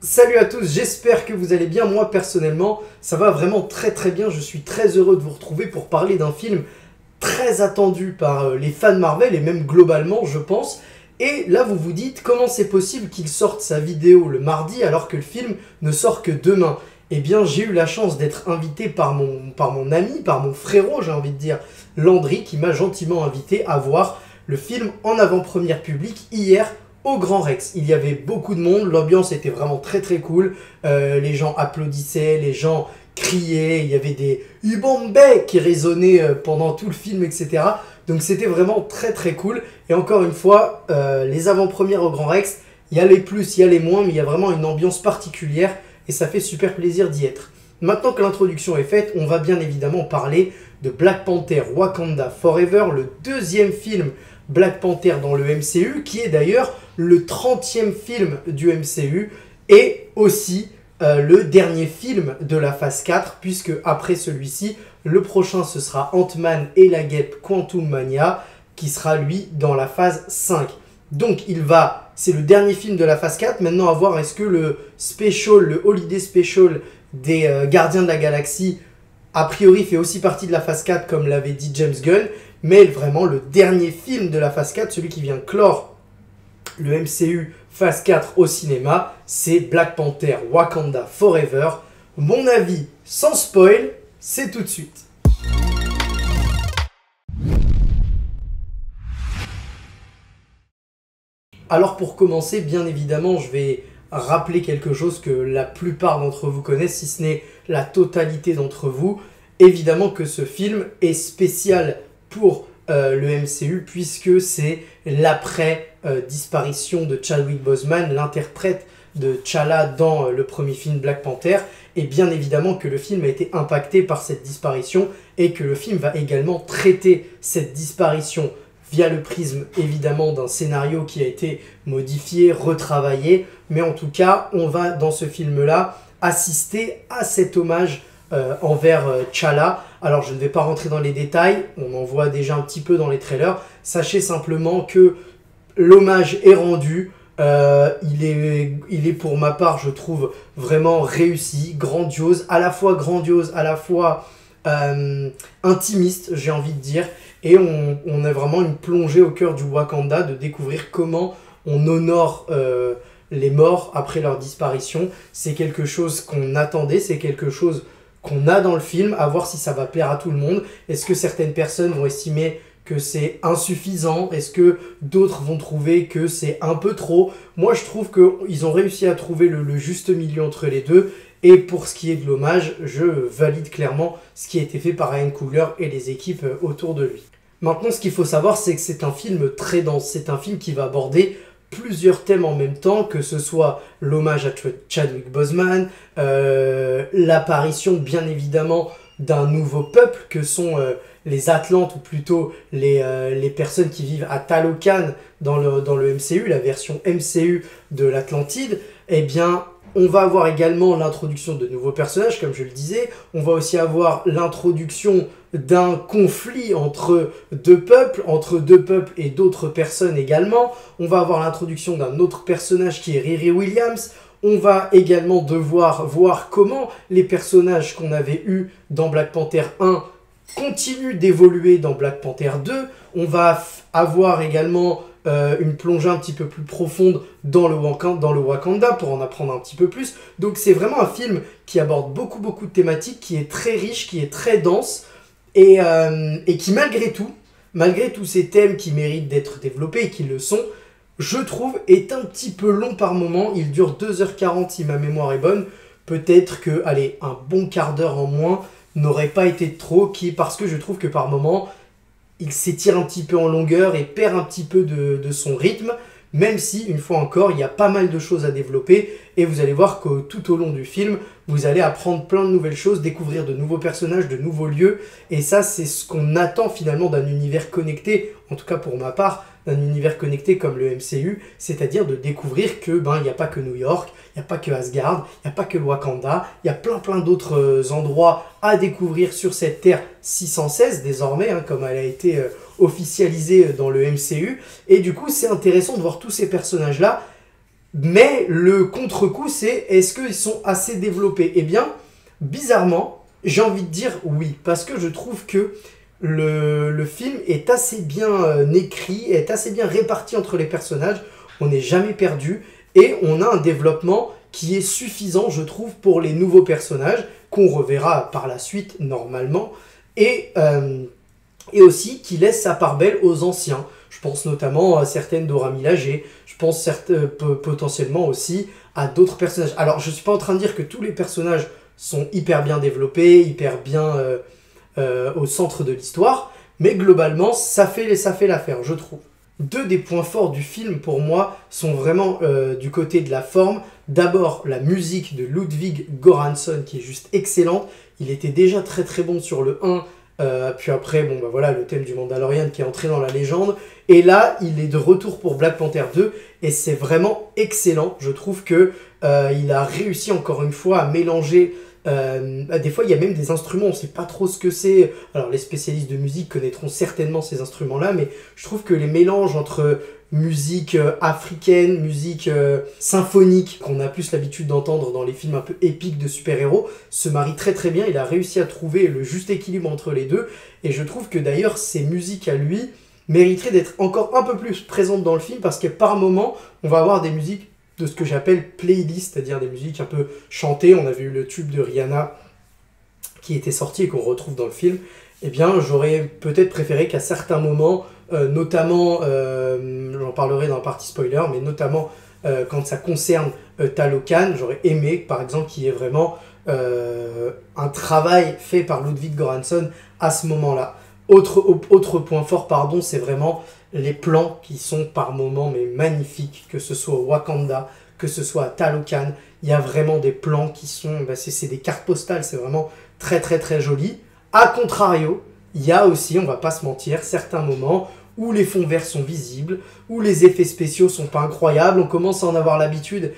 Salut à tous, j'espère que vous allez bien. Moi personnellement, ça va vraiment très bien. Je suis très heureux de vous retrouver pour parler d'un film très attendu par les fans Marvel et même globalement je pense. Et là vous vous dites comment c'est possible qu'il sorte sa vidéo le mardi alors que le film ne sort que demain. Eh bien j'ai eu la chance d'être invité par mon ami, par mon frérot j'ai envie de dire, Landry, qui m'a gentiment invité à voir le film en avant-première publique hier au Grand Rex. Il y avait beaucoup de monde, l'ambiance était vraiment très cool, les gens applaudissaient, les gens criaient, il y avait des Ubombe qui résonnaient pendant tout le film, etc. Donc c'était vraiment très cool. Et encore une fois, les avant-premières au Grand Rex, il y a les plus, il y a les moins, mais il y a vraiment une ambiance particulière et ça fait super plaisir d'y être. Maintenant que l'introduction est faite, on va bien évidemment parler de Black Panther Wakanda Forever, le deuxième film Black Panther dans le MCU, qui est d'ailleurs le 30e film du MCU et aussi le dernier film de la phase 4, puisque après celui-ci, le prochain ce sera Ant-Man et la Guêpe Quantum Mania, qui sera lui dans la phase 5. Donc c'est le dernier film de la phase 4, maintenant à voir est-ce que le Holiday Special des Gardiens de la Galaxie, a priori fait aussi partie de la phase 4 comme l'avait dit James Gunn, mais vraiment le dernier film de la phase 4, celui qui vient clore le MCU phase 4 au cinéma, c'est Black Panther Wakanda Forever. Mon avis, sans spoil, c'est tout de suite. Alors pour commencer, bien évidemment, je vais rappeler quelque chose que la plupart d'entre vous connaissent, si ce n'est la totalité d'entre vous. Évidemment que ce film est spécial pour le MCU puisque c'est l'après-disparition de Chadwick Boseman, l'interprète de T'Challa dans le premier film Black Panther. Et bien évidemment que le film a été impacté par cette disparition et que le film va également traiter cette disparition via le prisme évidemment d'un scénario qui a été modifié, retravaillé. Mais en tout cas, on va dans ce film-là assister à cet hommage envers T'Challa. Alors je ne vais pas rentrer dans les détails, on en voit déjà un petit peu dans les trailers. Sachez simplement que l'hommage est rendu. Il est pour ma part, je trouve, vraiment réussi, grandiose, à la fois intimiste, j'ai envie de dire. Et on a vraiment une plongée au cœur du Wakanda de découvrir comment on honore les morts après leur disparition. C'est quelque chose qu'on attendait, c'est quelque chose qu'on a dans le film, à voir si ça va plaire à tout le monde. Est-ce que certaines personnes vont estimer que c'est insuffisant? Est-ce que d'autres vont trouver que c'est un peu trop? Moi, je trouve qu'ils ont réussi à trouver le juste milieu entre les deux. Et pour ce qui est de l'hommage, je valide clairement ce qui a été fait par Ryan Coogler et les équipes autour de lui. Maintenant, ce qu'il faut savoir, c'est que c'est un film très dense. C'est un film qui va aborder plusieurs thèmes en même temps, que ce soit l'hommage à Chadwick Boseman, l'apparition bien évidemment d'un nouveau peuple que sont les Atlantes, ou plutôt les personnes qui vivent à Talocan dans le MCU, la version MCU de l'Atlantide. Eh bien, on va avoir également l'introduction de nouveaux personnages, comme je le disais. On va aussi avoir l'introduction d'un conflit entre deux peuples et d'autres personnes également. On va avoir l'introduction d'un autre personnage qui est Riri Williams. On va également devoir voir comment les personnages qu'on avait eus dans Black Panther 1 continuent d'évoluer dans Black Panther 2. On va avoir également une plongée un petit peu plus profonde dans le Wakanda pour en apprendre un petit peu plus. Donc c'est vraiment un film qui aborde beaucoup de thématiques, qui est très riche, qui est très dense et qui malgré tous ces thèmes qui méritent d'être développés et qui le sont, je trouve est un petit peu long par moment. Il dure 2h40 si ma mémoire est bonne. Peut-être que, allez, un bon quart d'heure en moins n'aurait pas été de trop, parce que je trouve que par moment il s'étire un petit peu en longueur et perd un petit peu de son rythme, même si, une fois encore, il y a pas mal de choses à développer, et vous allez voir que tout au long du film, vous allez apprendre plein de nouvelles choses, découvrir de nouveaux personnages, de nouveaux lieux, et ça, c'est ce qu'on attend finalement d'un univers connecté, en tout cas pour ma part, d'un univers connecté comme le MCU, c'est-à-dire de découvrir que il n'y a pas que New York, il n'y a pas que Asgard, il n'y a pas que le Wakanda, il y a plein d'autres endroits à découvrir sur cette Terre 616 désormais, comme elle a été officialisée dans le MCU, et du coup c'est intéressant de voir tous ces personnages-là Mais le contre-coup, c'est est-ce qu'ils sont assez développés? Eh bien, bizarrement, j'ai envie de dire oui, parce que je trouve que le film est assez bien écrit, est assez bien réparti entre les personnages, on n'est jamais perdu, et on a un développement qui est suffisant, je trouve, pour les nouveaux personnages, qu'on reverra par la suite, normalement, et aussi qui laisse sa part belle aux anciens. Je pense notamment à certaines Dora Milaje, je pense potentiellement aussi à d'autres personnages. Alors, je ne suis pas en train de dire que tous les personnages sont hyper bien développés, hyper bien au centre de l'histoire, mais globalement, ça fait l'affaire, je trouve. Deux des points forts du film, pour moi, sont vraiment du côté de la forme. D'abord, la musique de Ludwig Göransson, qui est juste excellente. Il était déjà très très bon sur le 1, puis après, bon bah voilà, le thème du Mandalorian qui est entré dans la légende. Et là, il est de retour pour Black Panther 2, et c'est vraiment excellent. Je trouve que il a réussi encore une fois à mélanger... des fois, il y a même des instruments, on ne sait pas trop ce que c'est. Alors, les spécialistes de musique connaîtront certainement ces instruments-là, mais je trouve que les mélanges entre musique africaine, musique symphonique, qu'on a plus l'habitude d'entendre dans les films un peu épiques de super-héros, se marient très très bien. Il a réussi à trouver le juste équilibre entre les deux, et je trouve que d'ailleurs, ces musiques à lui mériteraient d'être encore un peu plus présentes dans le film, parce que par moment, on va avoir des musiques de ce que j'appelle playlist, c'est-à-dire des musiques un peu chantées. On avait eu le tube de Rihanna qui était sorti et qu'on retrouve dans le film. Eh bien, j'aurais peut-être préféré qu'à certains moments, notamment, j'en parlerai dans la partie spoiler, mais notamment quand ça concerne Talokan, j'aurais aimé, par exemple, qu'il y ait vraiment un travail fait par Ludwig Göransson à ce moment-là. Autre point fort, pardon, c'est vraiment les plans qui sont par moments mais magnifiques, que ce soit au Wakanda, que ce soit à Talokan. Il y a vraiment des plans qui sont, c'est des cartes postales, c'est vraiment très très très joli. A contrario, il y a aussi, on va pas se mentir, certains moments où les fonds verts sont visibles, où les effets spéciaux sont pas incroyables. On commence à en avoir l'habitude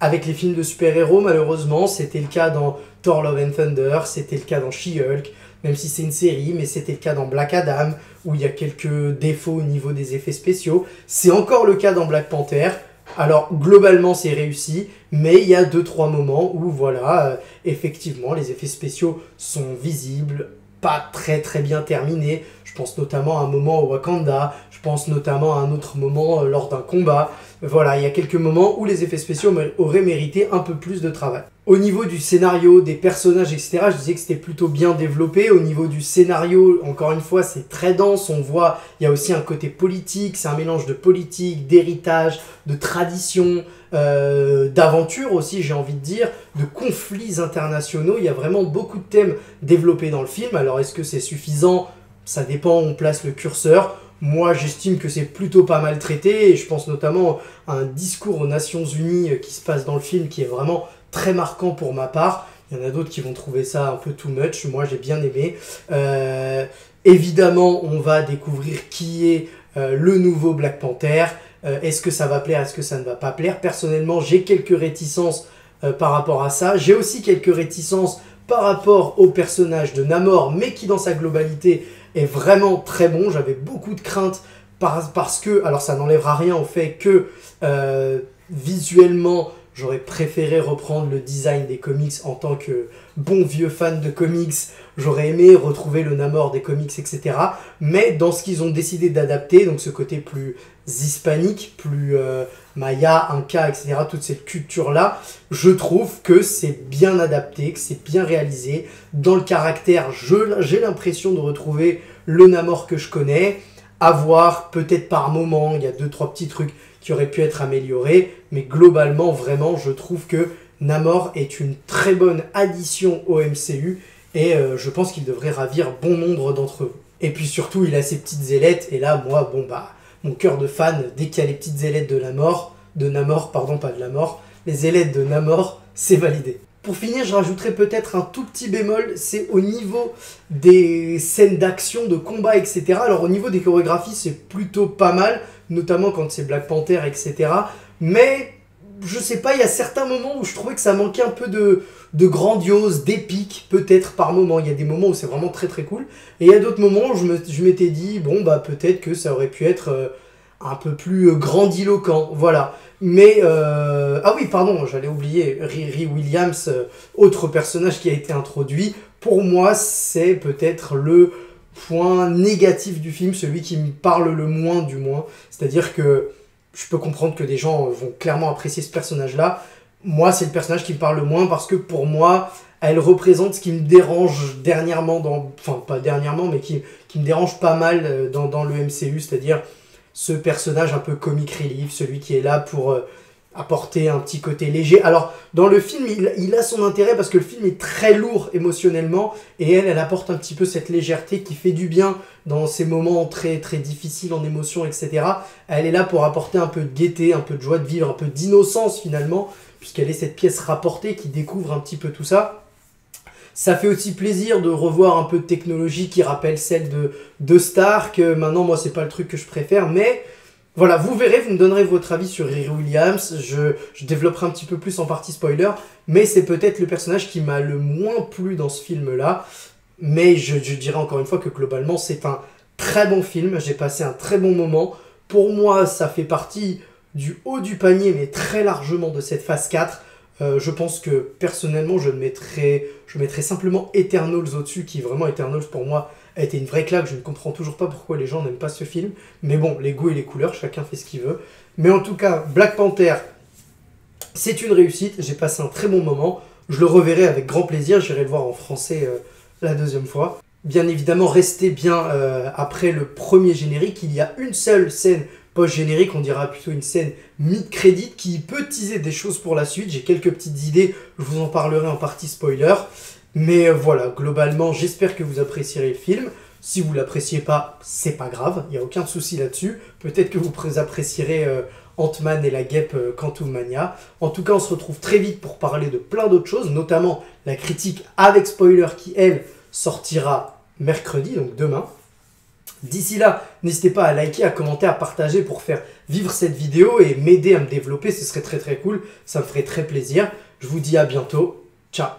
avec les films de super-héros, malheureusement. C'était le cas dans Thor Love and Thunder, c'était le cas dans She-Hulk, même si c'est une série, mais c'était le cas dans Black Adam, où il y a quelques défauts au niveau des effets spéciaux. C'est encore le cas dans Black Panther. Alors, globalement, c'est réussi, mais il y a 2-3 moments où, voilà, effectivement, les effets spéciaux sont visibles, pas très très bien terminés. Je pense notamment à un moment au Wakanda, je pense notamment à un autre moment lors d'un combat. Voilà, il y a quelques moments où les effets spéciaux auraient mérité un peu plus de travail. Au niveau du scénario, des personnages, etc., je disais que c'était plutôt bien développé. Au niveau du scénario, encore une fois, c'est très dense. On voit, il y a aussi un côté politique. C'est un mélange de politique, d'héritage, de tradition, d'aventure aussi, j'ai envie de dire, de conflits internationaux. Il y a vraiment beaucoup de thèmes développés dans le film. Alors, est-ce que c'est suffisant? Ça dépend où on place le curseur. Moi, j'estime que c'est plutôt pas mal traité, et je pense notamment à un discours aux Nations Unies qui se passe dans le film, qui est vraiment très marquant pour ma part. Il y en a d'autres qui vont trouver ça un peu too much. Moi, j'ai bien aimé. Évidemment, on va découvrir qui est le nouveau Black Panther. Est-ce que ça va plaire? Est-ce que ça ne va pas plaire? Personnellement, j'ai quelques réticences par rapport à ça. J'ai aussi quelques réticences par rapport au personnage de Namor, mais qui, dans sa globalité, est vraiment très bon. J'avais beaucoup de craintes parce que, alors ça n'enlèvera rien au fait que visuellement, j'aurais préféré reprendre le design des comics en tant que bon vieux fan de comics. J'aurais aimé retrouver le Namor des comics, etc. Mais dans ce qu'ils ont décidé d'adapter, donc ce côté plus hispanique, plus Maya, Inca, etc., toute cette culture-là, je trouve que c'est bien adapté, que c'est bien réalisé. Dans le caractère, j'ai l'impression de retrouver le Namor que je connais. À voir, peut-être par moment, il y a 2-3 petits trucs qui auraient pu être améliorés, mais globalement, vraiment, je trouve que Namor est une très bonne addition au MCU, et je pense qu'il devrait ravir bon nombre d'entre vous. Et puis surtout, il a ses petites ailettes, et là, moi, bon bah, mon cœur de fan, dès qu'il y a les petites ailettes de Namor, pardon, pas de la mort, les ailettes de Namor, c'est validé. Pour finir, je rajouterai peut-être un tout petit bémol, c'est au niveau des scènes d'action, de combat, etc. Alors au niveau des chorégraphies, c'est plutôt pas mal, notamment quand c'est Black Panther, etc. Mais je sais pas, il y a certains moments où je trouvais que ça manquait un peu de grandiose, d'épique, peut-être par moment. Il y a des moments où c'est vraiment très très cool, et il y a d'autres moments où je m'étais dit, bon bah peut-être que ça aurait pu être un peu plus grandiloquent, voilà. Mais, ah oui, pardon, j'allais oublier, Riri Williams, autre personnage qui a été introduit. Pour moi, c'est peut-être le point négatif du film, celui qui me parle le moins du moins. C'est-à-dire que je peux comprendre que des gens vont clairement apprécier ce personnage-là. Moi, c'est le personnage qui me parle le moins parce que pour moi, elle représente ce qui me dérange dernièrement, enfin pas dernièrement, mais qui me dérange pas mal dans le MCU, c'est-à-dire ce personnage un peu comic relief, celui qui est là pour apporter un petit côté léger. Alors, dans le film, il a son intérêt parce que le film est très lourd émotionnellement et elle apporte un petit peu cette légèreté qui fait du bien dans ces moments très, très difficiles en émotion, etc. Elle est là pour apporter un peu de gaieté, un peu de joie de vivre, un peu d'innocence finalement, puisqu'elle est cette pièce rapportée qui découvre un petit peu tout ça. Ça fait aussi plaisir de revoir un peu de technologie qui rappelle celle de Stark. Maintenant, moi, c'est pas le truc que je préfère, mais voilà, vous verrez, vous me donnerez votre avis sur Riri Williams. Je développerai un petit peu plus en partie spoiler, mais c'est peut-être le personnage qui m'a le moins plu dans ce film-là. Mais je dirais encore une fois que globalement, c'est un très bon film. J'ai passé un très bon moment. Pour moi, ça fait partie du haut du panier, mais très largement de cette phase 4. Je pense que personnellement, je mettrais simplement Eternals au-dessus, qui vraiment, Eternals pour moi a été une vraie claque. Je ne comprends toujours pas pourquoi les gens n'aiment pas ce film. Mais bon, les goûts et les couleurs, chacun fait ce qu'il veut. Mais en tout cas, Black Panther, c'est une réussite. J'ai passé un très bon moment. Je le reverrai avec grand plaisir. J'irai le voir en français la deuxième fois. Bien évidemment, restez bien après le premier générique. Il y a une seule scène post-générique, on dira plutôt une scène mid-crédit qui peut teaser des choses pour la suite. J'ai quelques petites idées, je vous en parlerai en partie spoiler. Mais voilà, globalement, j'espère que vous apprécierez le film. Si vous ne l'appréciez pas, c'est pas grave, il n'y a aucun souci là-dessus. Peut-être que vous apprécierez Ant-Man et la guêpe Quantumania. En tout cas, on se retrouve très vite pour parler de plein d'autres choses, notamment la critique avec spoiler qui, elle, sortira mercredi, donc demain. D'ici là, n'hésitez pas à liker, à commenter, à partager pour faire vivre cette vidéo et m'aider à me développer, ce serait très très cool, ça me ferait très plaisir. Je vous dis à bientôt, ciao.